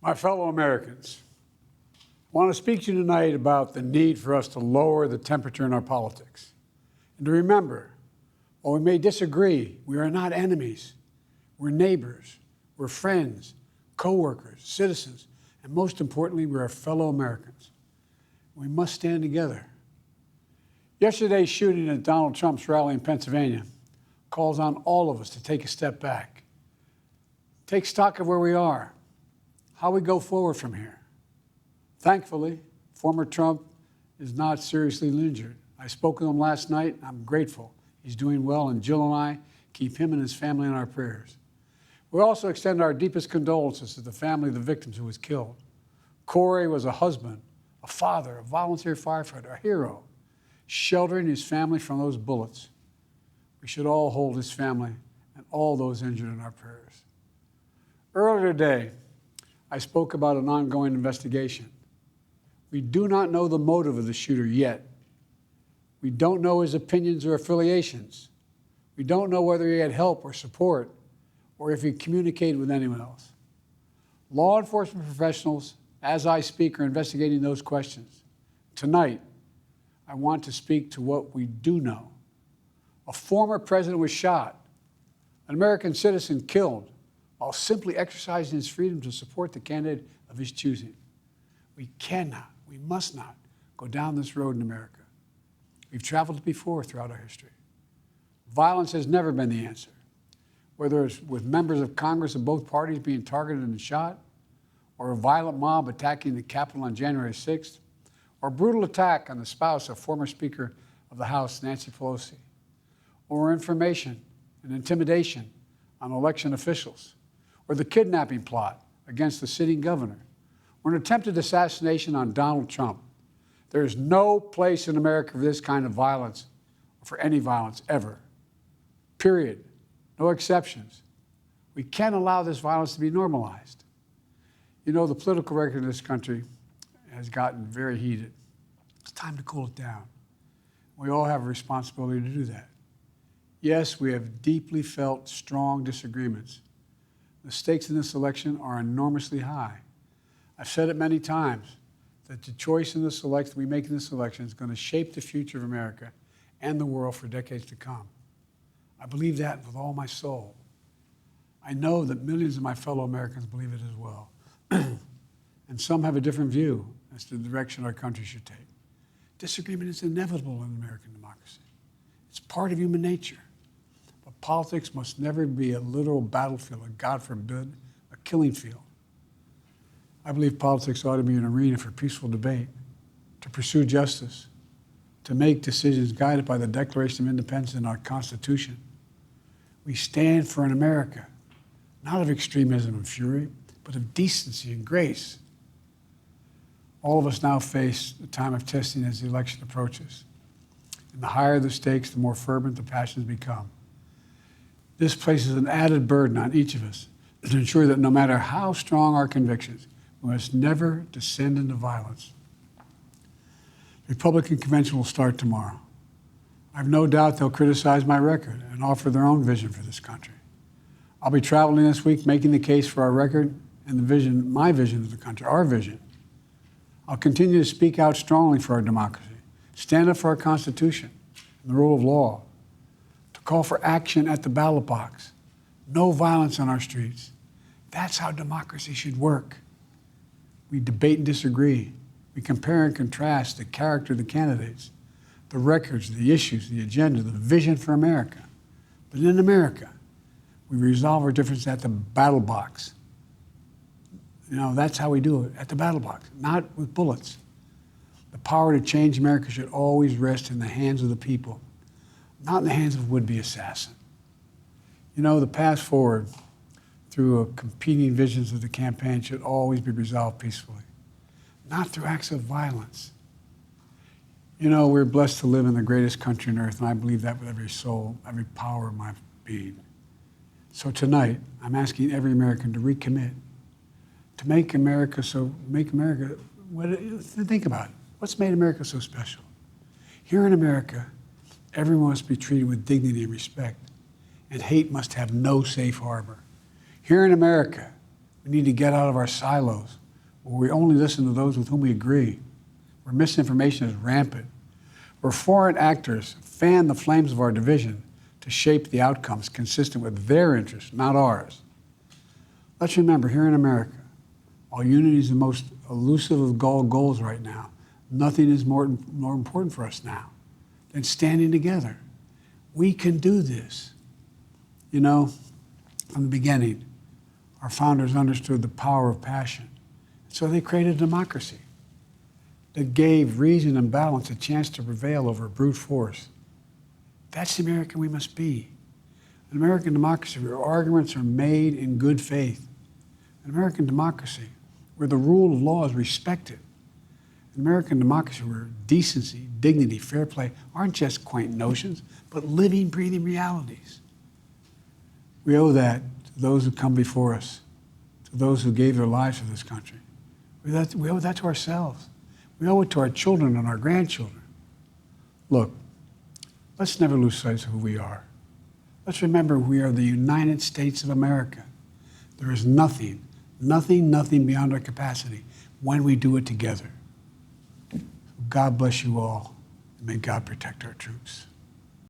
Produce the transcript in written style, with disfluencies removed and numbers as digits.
My fellow Americans, I want to speak to you tonight about the need for us to lower the temperature in our politics. And to remember, while we may disagree, we are not enemies. We're neighbors, we're friends, co-workers, citizens, and most importantly, we're our fellow Americans. We must stand together. Yesterday's shooting at Donald Trump's rally in Pennsylvania calls on all of us to take a step back, take stock of where we are, how we go forward from here. Thankfully, former Trump is not seriously injured. I spoke with him last night. I'm grateful. He's doing well, and Jill and I keep him and his family in our prayers. We also extend our deepest condolences to the family of the victims who was killed. Corey was a husband, a father, a volunteer firefighter, a hero, sheltering his family from those bullets. We should all hold his family and all those injured in our prayers. Earlier today, I spoke about an ongoing investigation. We do not know the motive of the shooter yet. We don't know his opinions or affiliations. We don't know whether he had help or support or if he communicated with anyone else. Law enforcement professionals, as I speak, are investigating those questions. Tonight, I want to speak to what we do know. A former president was shot, an American citizen killed, while simply exercising his freedom to support the candidate of his choosing. We cannot, we must not go down this road in America. We've traveled it before throughout our history. Violence has never been the answer, whether it's with members of Congress of both parties being targeted and shot, or a violent mob attacking the Capitol on January 6th, or a brutal attack on the spouse of former Speaker of the House, Nancy Pelosi, or information and intimidation on election officials, or the kidnapping plot against the sitting governor, or an attempted assassination on Donald Trump. There is no place in America for this kind of violence, or for any violence ever. Period. No exceptions. We can't allow this violence to be normalized. You know, the political record in this country has gotten very heated. It's time to cool it down. We all have a responsibility to do that. Yes, we have deeply felt strong disagreements. The stakes in this election are enormously high. I've said it many times that the choice in this election we make in this election is going to shape the future of America and the world for decades to come. I believe that with all my soul. I know that millions of my fellow Americans believe it as well. And some have a different view as to the direction our country should take. Disagreement is inevitable in American democracy. It's part of human nature. But politics must never be a literal battlefield, or God forbid, a killing field. I believe politics ought to be an arena for peaceful debate, to pursue justice, to make decisions guided by the Declaration of Independence and our Constitution. We stand for an America, not of extremism and fury, but of decency and grace. All of us now face a time of testing as the election approaches. And the higher the stakes, the more fervent the passions become. This places an added burden on each of us to ensure that no matter how strong our convictions, we must never descend into violence. The Republican convention will start tomorrow. I have no doubt they'll criticize my record and offer their own vision for this country. I'll be traveling this week making the case for our record and the vision, my vision of the country, our vision. I'll continue to speak out strongly for our democracy, stand up for our Constitution and the rule of law, to call for action at the ballot box, no violence on our streets. That's how democracy should work. We debate and disagree. We compare and contrast the character of the candidates, the records, the issues, the agenda, the vision for America. But in America, we resolve our differences at the battle box. You know, that's how we do it, at the battle box, not with bullets. The power to change America should always rest in the hands of the people, not in the hands of a would-be assassin. You know, the path forward through competing visions of the campaign should always be resolved peacefully, not through acts of violence. You know, we're blessed to live in the greatest country on earth, and I believe that with every soul, every power of my being. So tonight, I'm asking every American to recommit, to think about it. What's made America so special? Here in America, everyone must be treated with dignity and respect, and hate must have no safe harbor. Here in America, We need to get out of our silos, where we only listen to those with whom we agree, where misinformation is rampant, where foreign actors fan the flames of our division to shape the outcomes consistent with their interests, not ours. Let's remember, here in America, while unity is the most elusive of all goals right now, nothing is more important for us now than standing together. We can do this. You know, from the beginning, our founders understood the power of passion. So they created a democracy that gave reason and balance a chance to prevail over brute force. That's the American we must be. An American democracy where arguments are made in good faith. An American democracy where the rule of law is respected. An American democracy where decency, dignity, fair play aren't just quaint notions, but living, breathing realities. We owe that to those who come before us, to those who gave their lives for this country. We owe that to ourselves. We owe it to our children and our grandchildren. Look, let's never lose sight of who we are. Let's remember we are the United States of America. There is nothing beyond our capacity when we do it together. God bless you all, and may God protect our troops.